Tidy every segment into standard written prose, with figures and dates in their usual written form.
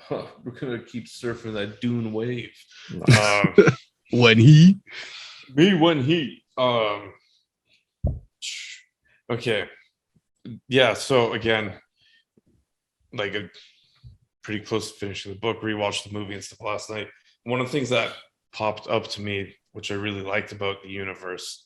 We're gonna keep surfing that dune wave. When he Me when he. Okay. Yeah. So again, like a pretty close to finishing the book. Rewatched the movie and stuff last night. One of the things that popped up to me, which I really liked about the universe,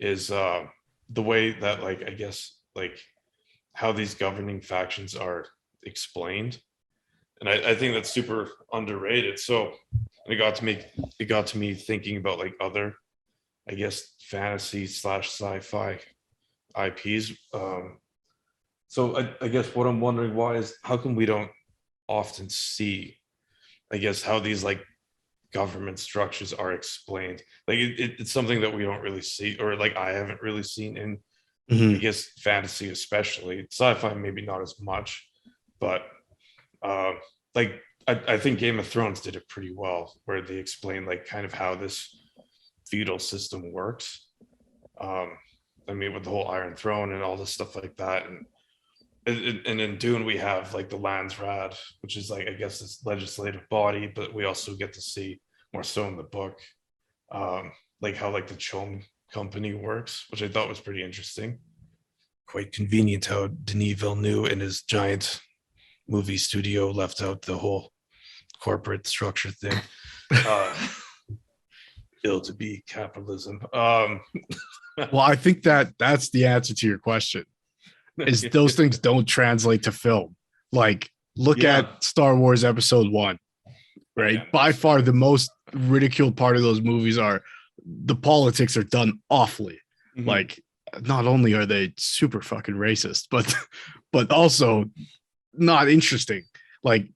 is the way that, like, I guess, like how these governing factions are explained, and I think that's super underrated. So it got to me thinking about like other, I guess, fantasy slash sci-fi IPs. So I guess what I'm wondering why is how come we don't often see, I guess, how these like government structures are explained. Like it's something that we don't really see, or like I haven't really seen in, I Mhm. guess, fantasy, especially sci-fi, maybe not as much, but uh, like I think Game of Thrones did it pretty well, where they explain like kind of how this feudal system works. Um, I mean, with the whole Iron Throne and all this stuff like that, and in Dune we have like the Landsraad, which is like, I guess, this legislative body, but we also get to see more so in the book, like how like the Chom company works, which I thought was pretty interesting. Quite convenient how Denis Villeneuve in his giant movie studio left out the whole corporate structure thing. Uh, Ill to be capitalism. Well, I think that's the answer to your question. Is those things don't translate to film. Like, look Yeah. at Star Wars Episode 1, right? Yeah, By far the most ridiculed part of those movies are the politics are done awfully. Mhm. Like, not only are they super fucking racist, but also not interesting. Like,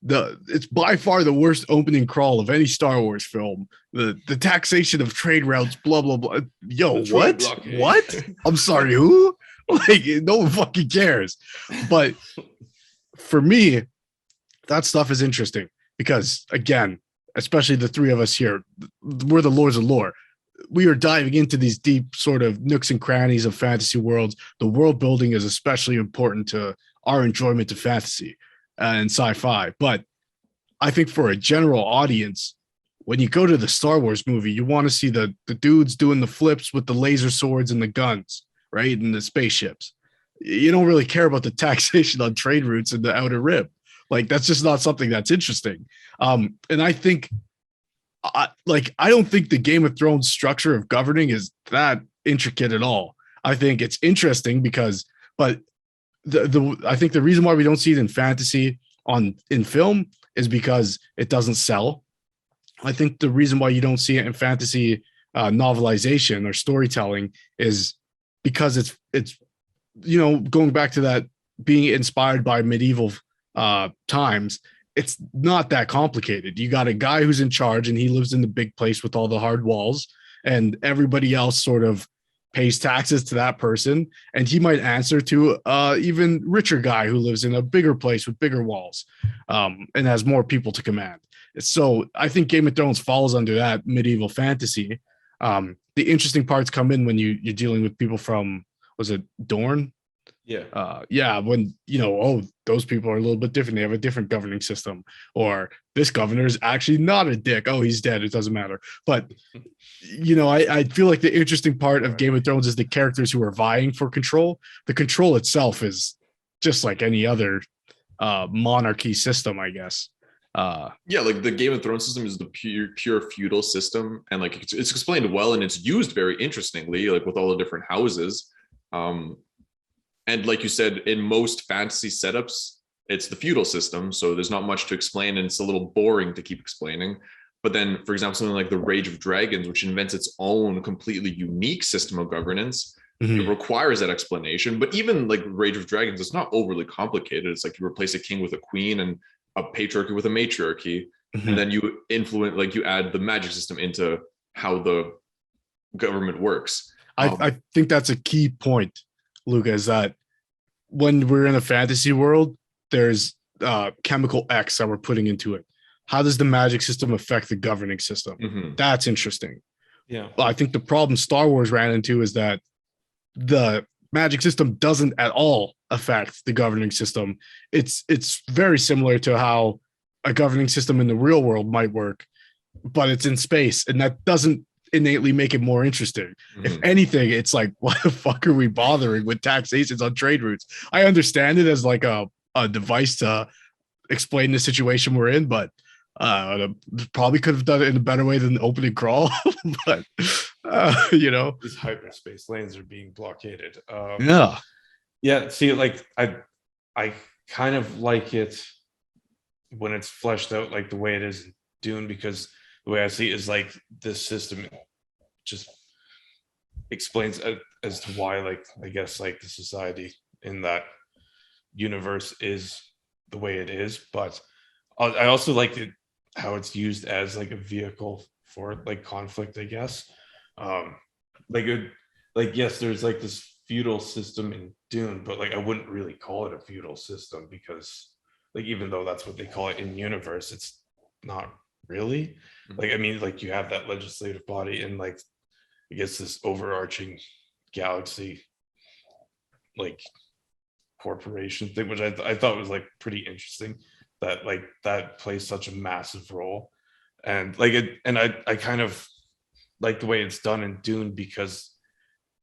it's by far the worst opening crawl of any Star Wars film. The taxation of trade routes, blah blah blah. Yo, what? What? I'm sorry, who? Like, no one fucking cares. But for me, that stuff is interesting because, again, especially the three of us here, we're the Lords of Lore. We are diving into these deep sort of nooks and crannies of fantasy worlds. The world building is especially important to our enjoyment of fantasy and sci-fi. But I think for a general audience, when you go to the Star Wars movie, you want to see the dudes doing the flips with the laser swords and the guns, right? And the spaceships. You don't really care about the taxation on trade routes in the Outer Rim. Like, that's just not something that's interesting. And I think, I don't think the Game of Thrones structure of governing is that intricate at all. I think it's interesting because, but I think the reason why we don't see it in fantasy in film is because it doesn't sell. I think the reason why you don't see it in fantasy novelization or storytelling is because it's going back to that being inspired by medieval times. It's not that complicated. You got a guy who's in charge and he lives in the big place with all the hard walls, and everybody else sort of pays taxes to that person, and he might answer to even richer guy who lives in a bigger place with bigger walls, and has more people to command. So I think Game of Thrones falls under that medieval fantasy. The interesting parts come in when you're dealing with people from, was it Dorne? Yeah. When those people are a little bit different. They have a different governing system, or this governor is actually not a dick. Oh, he's dead. It doesn't matter. But I feel like the interesting part of Game of Thrones is the characters who are vying for control. The control itself is just like any other monarchy system, I guess. Like the Game of Thrones system is the pure feudal system, and like it's explained well and it's used very interestingly, like with all the different houses. And like you said, in most fantasy setups, it's the feudal system, so there's not much to explain, and it's a little boring to keep explaining. But then, for example, something like the Rage of Dragons, which invents its own completely unique system of governance, it requires that explanation. But even like Rage of Dragons, it's not overly complicated. It's like you replace a king with a queen and a patriarchy with a matriarchy, and then you you add the magic system into how the government works. I think that's a key point, Luca, is that when we're in a fantasy world, there's chemical X that we're putting into it. How does the magic system affect the governing system? That's interesting. Yeah. Well, I think the problem Star Wars ran into is that the magic system doesn't at all affect the governing system. It's very similar to how a governing system in the real world might work, but it's in space, and that doesn't innately make it more interesting. If anything, it's like, why the fuck are we bothering with taxations on trade routes? I understand it as like a device to explain the situation we're in, but probably could have done it in a better way than open and crawl. But these hyperspace lanes are being blockaded. Yeah. See, like I kind of like it when it's fleshed out like the way it is in Dune, because the way I see it is like this system just explains as to why, like, I guess, like the society in that universe is the way it is. But I also like it how it's used as like a vehicle for like conflict, I guess. Like yes, there's like this feudal system in Dune, but like I wouldn't really call it a feudal system, because like even though that's what they call it in universe, it's not really. Like, I mean, like you have that legislative body and like I guess this overarching galaxy like corporation thing, which I thought was like pretty interesting, that like that plays such a massive role. And like I kind of like the way it's done in Dune, because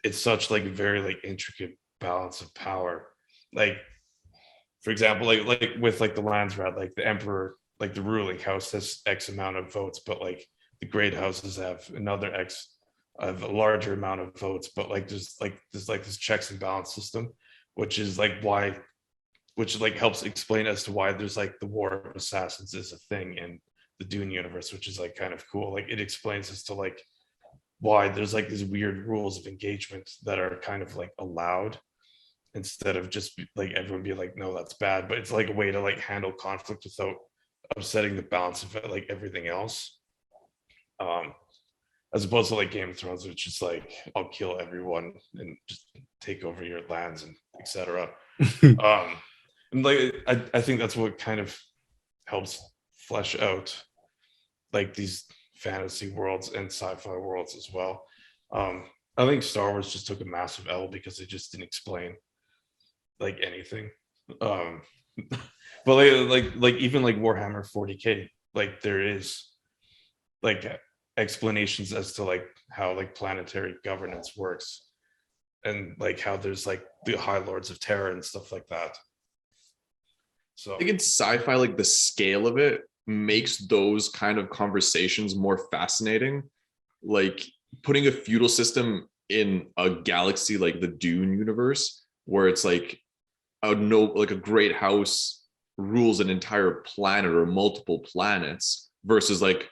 it's such like a very like intricate balance of power. Like, for example, like with like the Landsrat, like the Emperor, like the ruling house has X amount of votes, but like the great houses have another X of a larger amount of votes. But like there's like this checks and balance system, which is like why, which like helps explain as to why there's like the War of Assassins is a thing in the Dune universe, which is like kind of cool. Like it explains as to like why there's like these weird rules of engagement that are kind of like allowed, instead of just like everyone be like, no, that's bad. But it's like a way to like handle conflict without upsetting the balance of it, like everything else. As opposed to like Game of Thrones, which is like, I'll kill everyone and just take over your lands and etc. And like I think that's what kind of helps flesh out like these fantasy worlds and sci-fi worlds as well. I think Star Wars just took a massive L because they just didn't explain like anything. um but like even like Warhammer 40k, like there is like explanations as to like how like planetary governance works, and like how there's like the High Lords of Terror and stuff like that. So I think in sci-fi, like the scale of it makes those kind of conversations more fascinating. Like putting a feudal system in a galaxy like the Dune universe, where it's like like a great house rules an entire planet or multiple planets, versus like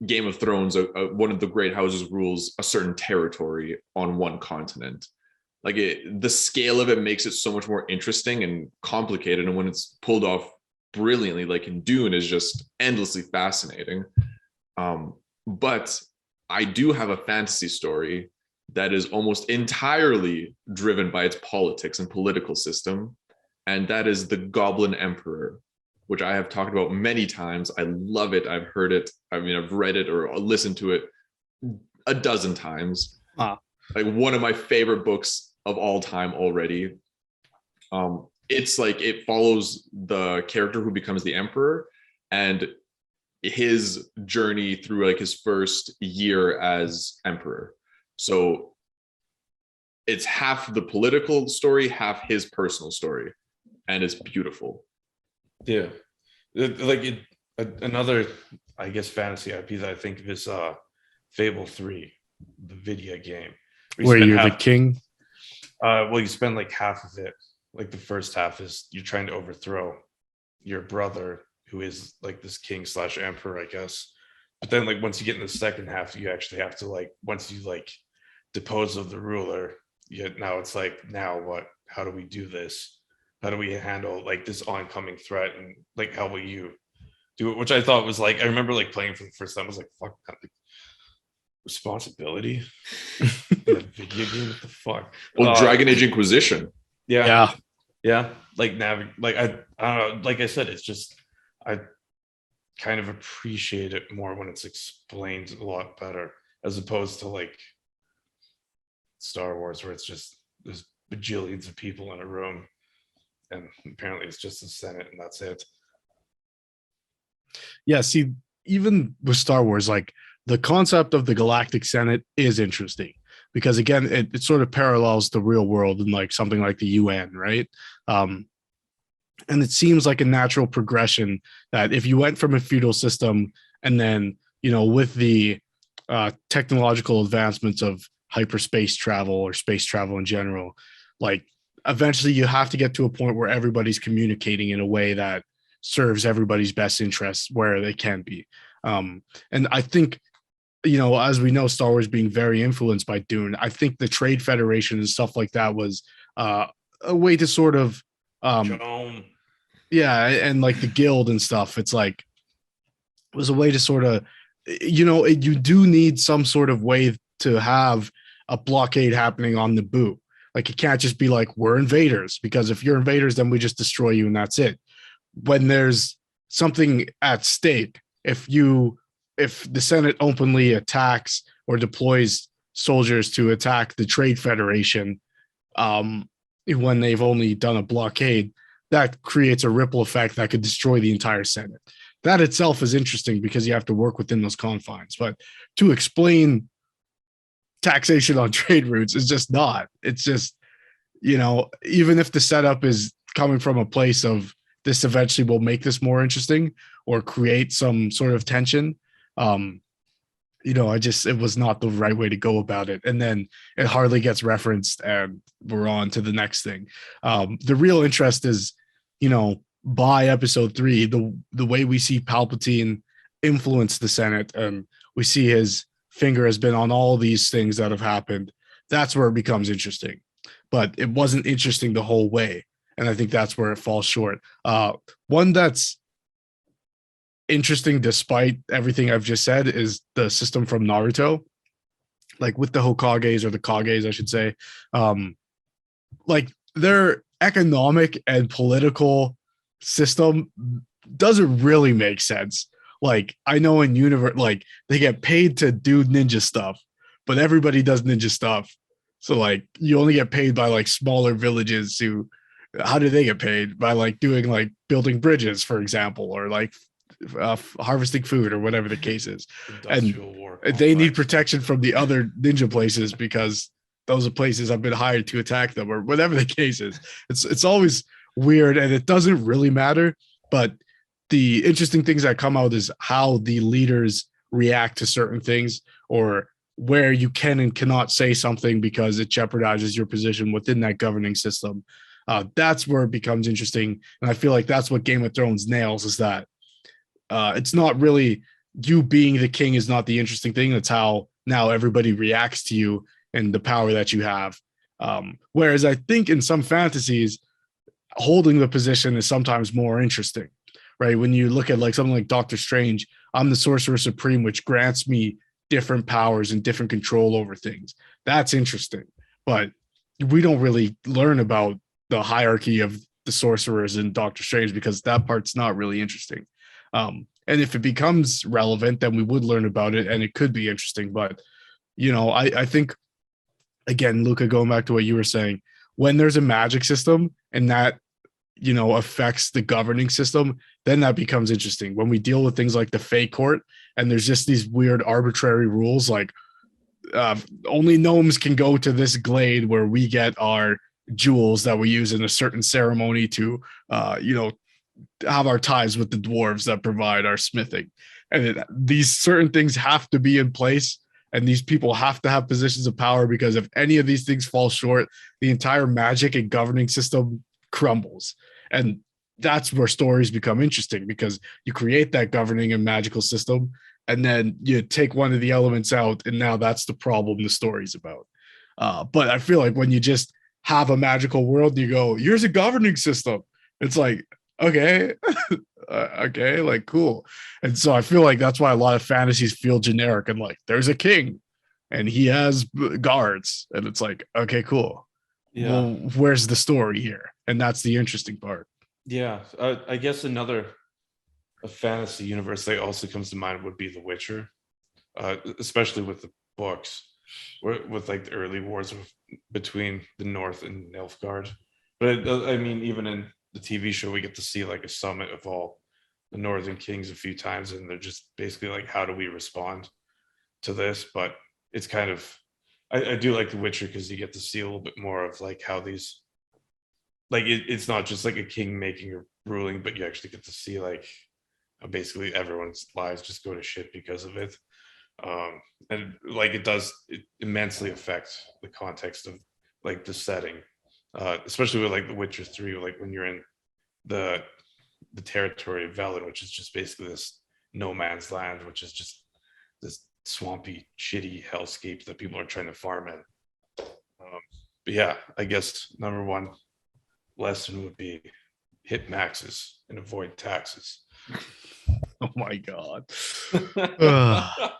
Game of Thrones, one of the great houses rules a certain territory on one continent. Like the scale of it makes it so much more interesting and complicated, and when it's pulled off brilliantly, like in Dune, is just endlessly fascinating. But I do have a fantasy story that is almost entirely driven by its politics and political system, and that is the Goblin Emperor, which I have talked about many times. I love it. I've heard it. I mean, I've read it or listened to it a dozen times. Like one of my favorite books of all time already. It's like it follows the character who becomes the emperor and his journey through like his first year as emperor. So it's half the political story, half his personal story, and it's beautiful. yeah, another, I guess, fantasy IP that I think of is Fable 3, the video game, where you're the king. Well, you spend like half of it, like the first half is you're trying to overthrow your brother, who is like this king slash emperor, I guess. But then like once you get in the second half, you actually have to like, once you like depose of the ruler, now it's like, now what? How do we do this? How do we handle like this oncoming threat? And like, how will you do it? Which I thought was like, I remember like playing for the first time, I was like, fuck, responsibility in a video game, what the fuck. Well, Dragon Age Inquisition. Yeah like I don't know, like I said, it's just I kind of appreciate it more when it's explained a lot better, as opposed to like Star Wars, where it's just there's bajillions of people in a room and apparently it's just the Senate and that's it. Yeah, see, even with Star Wars, like the concept of the Galactic Senate is interesting because again, it sort of parallels the real world in like something like the UN, right? Um, and it seems like a natural progression that if you went from a feudal system and then, with the technological advancements of hyperspace travel or space travel in general, like eventually you have to get to a point where everybody's communicating in a way that serves everybody's best interests where they can be. And I think, as we know, Star Wars being very influenced by Dune, I think the Trade Federation and stuff like that was a way to sort of, Joan. yeah, and like the guild and stuff. It's like it was a way to sort of, you do need some sort of way to have a blockade happening on Naboo. Like it can't just be like we're invaders, because if you're invaders, then we just destroy you and that's it. When there's something at stake, if the Senate openly attacks or deploys soldiers to attack the Trade Federation, when they've only done a blockade, that creates a ripple effect that could destroy the entire Senate. That itself is interesting because you have to work within those confines. But to explain taxation on trade routes is just not. It's just, even if the setup is coming from a place of this eventually will make this more interesting or create some sort of tension, it was not the right way to go about it. And then it hardly gets referenced and we're on to the next thing. The real interest is, by episode 3, the way we see Palpatine influence the Senate and we see his finger has been on all these things that have happened. That's where it becomes interesting, but it wasn't interesting the whole way. And I think that's where it falls short. One that's interesting despite everything I've just said is the system from Naruto, like with the Hokages, or the Kages, I should say. Like their economic and political system doesn't really make sense. Like I know in universe, like they get paid to do ninja stuff, but everybody does ninja stuff. So like you only get paid by like smaller villages who, how do they get paid? By like doing like building bridges, for example, or like harvesting food or whatever the case is. Industrial And war. they need protection from the other ninja places because those are places have been hired to attack them or whatever the case is. It's always weird and it doesn't really matter. But the interesting things that come out is how the leaders react to certain things, or where you can and cannot say something because it jeopardizes your position within that governing system. That's where it becomes interesting. And I feel like that's what Game of Thrones nails, is that it's not really you being the king is not the interesting thing. It's how now everybody reacts to you and the power that you have. Whereas I think in some fantasies, holding the position is sometimes more interesting, right? When you look at like something like Doctor Strange, I'm the Sorcerer Supreme, which grants me different powers and different control over things. That's interesting. But we don't really learn about the hierarchy of the sorcerers in Doctor Strange because that part's not really interesting. And if it becomes relevant, then we would learn about it and it could be interesting. But, I think, again, Luca, going back to what you were saying, when there's a magic system and that, affects the governing system, then that becomes interesting. When we deal with things like the Fey Court and there's just these weird arbitrary rules, like only gnomes can go to this glade where we get our jewels that we use in a certain ceremony to, have our ties with the dwarves that provide our smithing. And these certain things have to be in place. And these people have to have positions of power, because if any of these things fall short, the entire magic and governing system crumbles. And that's where stories become interesting, because you create that governing and magical system, and then you take one of the elements out, and now that's the problem the story's about. But I feel like when you just have a magical world, you go, here's a governing system. It's like, okay, okay, like cool. And so I feel like that's why a lot of fantasies feel generic and like there's a king and he has guards, and it's like, okay, cool. Yeah. Well, where's the story here? And that's the interesting part. Yeah. I guess another fantasy universe that also comes to mind would be The Witcher, especially with the books, with like the early wars between the North and Nilfgaard. But I mean, even in the TV show, we get to see like a summit of all the Northern Kings a few times, and they're just basically like, how do we respond to this? But it's kind of, I do like The Witcher because you get to see a little bit more of like how these, like it's not just like a king making a ruling, but you actually get to see like how basically everyone's lives just go to shit because of it. And like it immensely affect the context of like the setting, especially with like The Witcher 3, like when you're in the territory of Velen, which is just basically this no man's land, which is just this swampy, shitty hellscape that people are trying to farm in. But yeah, I guess number one lesson would be hit maxes and avoid taxes. Oh my god. Ugh.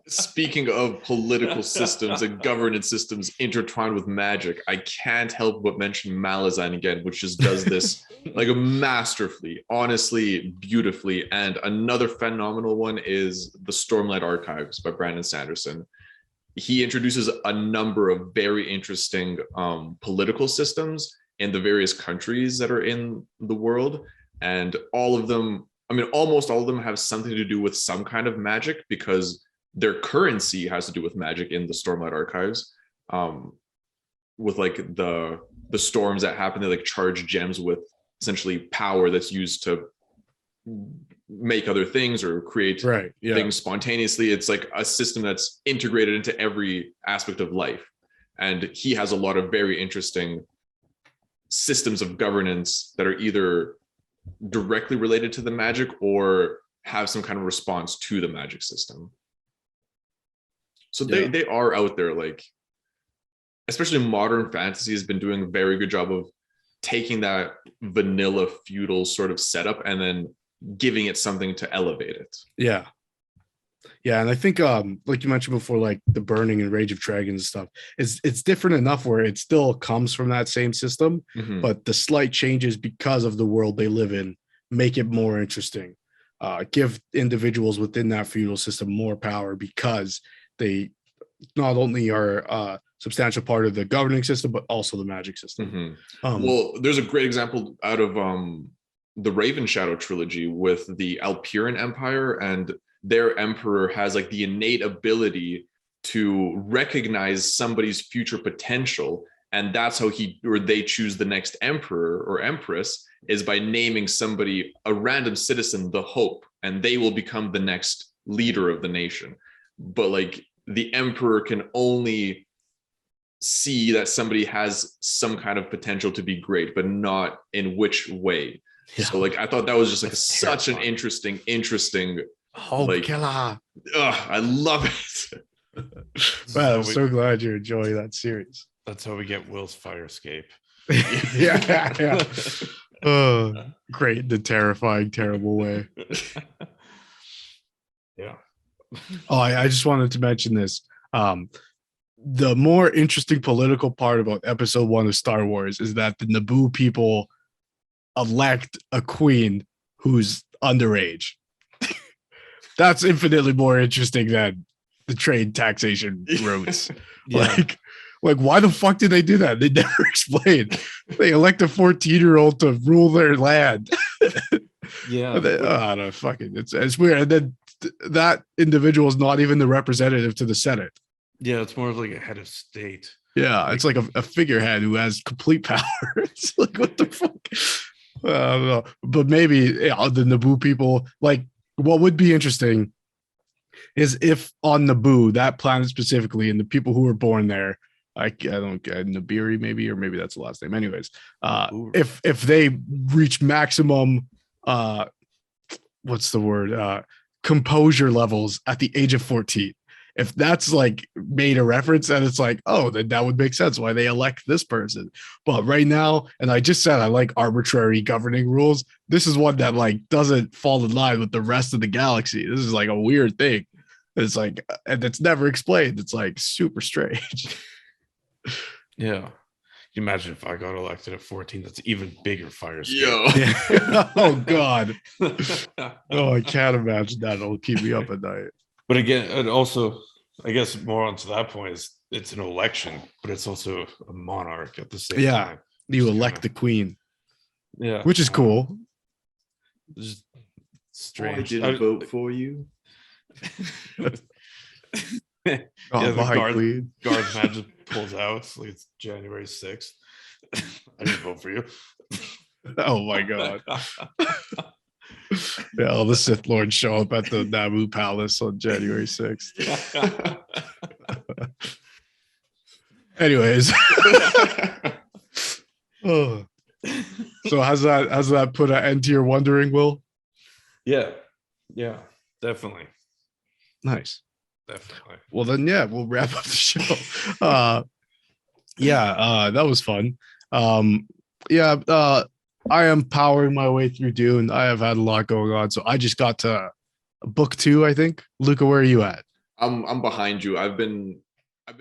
Speaking of political systems and governance systems intertwined with magic, I can't help but mention Malazan again, which just does this like masterfully, honestly, beautifully. And another phenomenal one is the Stormlight Archives by Brandon Sanderson. He introduces a number of very interesting political systems in the various countries that are in the world. And all of them, I mean, almost all of them have something to do with some kind of magic, because their currency has to do with magic in the Stormlight Archives. With like the storms that happen, they like charge gems with essentially power that's used to make other things or create things spontaneously. It's like a system that's integrated into every aspect of life. And he has a lot of very interesting systems of governance that are either directly related to the magic or have some kind of response to the magic system. So they are out there, like, especially modern fantasy has been doing a very good job of taking that vanilla feudal sort of setup and then giving it something to elevate it. Yeah. And I think like you mentioned before, like the Burning and Rage of Dragons and stuff, it's different enough where it still comes from that same system, but the slight changes because of the world they live in make it more interesting. Give individuals within that feudal system more power because they not only are a substantial part of the governing system, but also the magic system. Well, there's a great example out of the Raven Shadow trilogy with the Alpiran Empire, and their emperor has like the innate ability to recognize somebody's future potential. And that's how they choose the next emperor or empress, is by naming somebody, a random citizen, the Hope, and they will become the next leader of the nation. But like the emperor can only see that somebody has some kind of potential to be great, but not in which way. So like I thought that was just like such an interesting Hope like, killer. I love it. Well, I'm so glad you're enjoying that series. That's how we get Will's fire escape. yeah. Oh, great, the terrifying, terrible way. Yeah. Oh, I just wanted to mention this. The more interesting political part about episode 1 of Star Wars is that the Naboo people elect a queen who's underage. That's infinitely more interesting than the trade taxation routes. Like why the fuck did they do that? They never explained. They elect a 14-year-old to rule their land. Yeah. No, fucking, it's weird. And then that individual is not even the representative to the Senate. Yeah, it's more of like a head of state. Yeah, it's like a figurehead who has complete power. It's like, what the fuck? I don't know. But maybe the Naboo people, like, what would be interesting is if on Naboo, that planet specifically, and the people who were born there, I don't get Nabiri maybe, or maybe that's the last name. Anyways, if they reach maximum, what's the word? Composure levels at the age of 14. If that's like made a reference, and it's like, oh, then that would make sense why they elect this person. But right now, and I just said I like arbitrary governing rules. This is one that like doesn't fall in line with the rest of the galaxy. This is like a weird thing. It's like, and it's never explained. It's like super strange. Yeah. Can you imagine if I got elected at 14? That's even bigger fire escape. Yeah. Oh God. Oh, I can't imagine that. It'll keep me up at night. But again, and also, I guess more onto that point is it's an election, but it's also a monarch at the same time. You elect the queen. Yeah. Which is cool. Just strange. vote for you. Yeah, Oh, the my queen. guard man just pulls out. It's like it's January 6th. I didn't vote for you. Oh my god. Yeah, all the Sith Lords show up at the Naboo Palace on January 6th. Anyways. Oh. So has that put an end to your wondering, Will? Yeah, definitely. Nice. Definitely. Well then, yeah, we'll wrap up the show. That was fun. I am powering my way through Dune. I have had a lot going on, so I just got to book 2, I think. Luca, where are you at? I'm behind you. I've been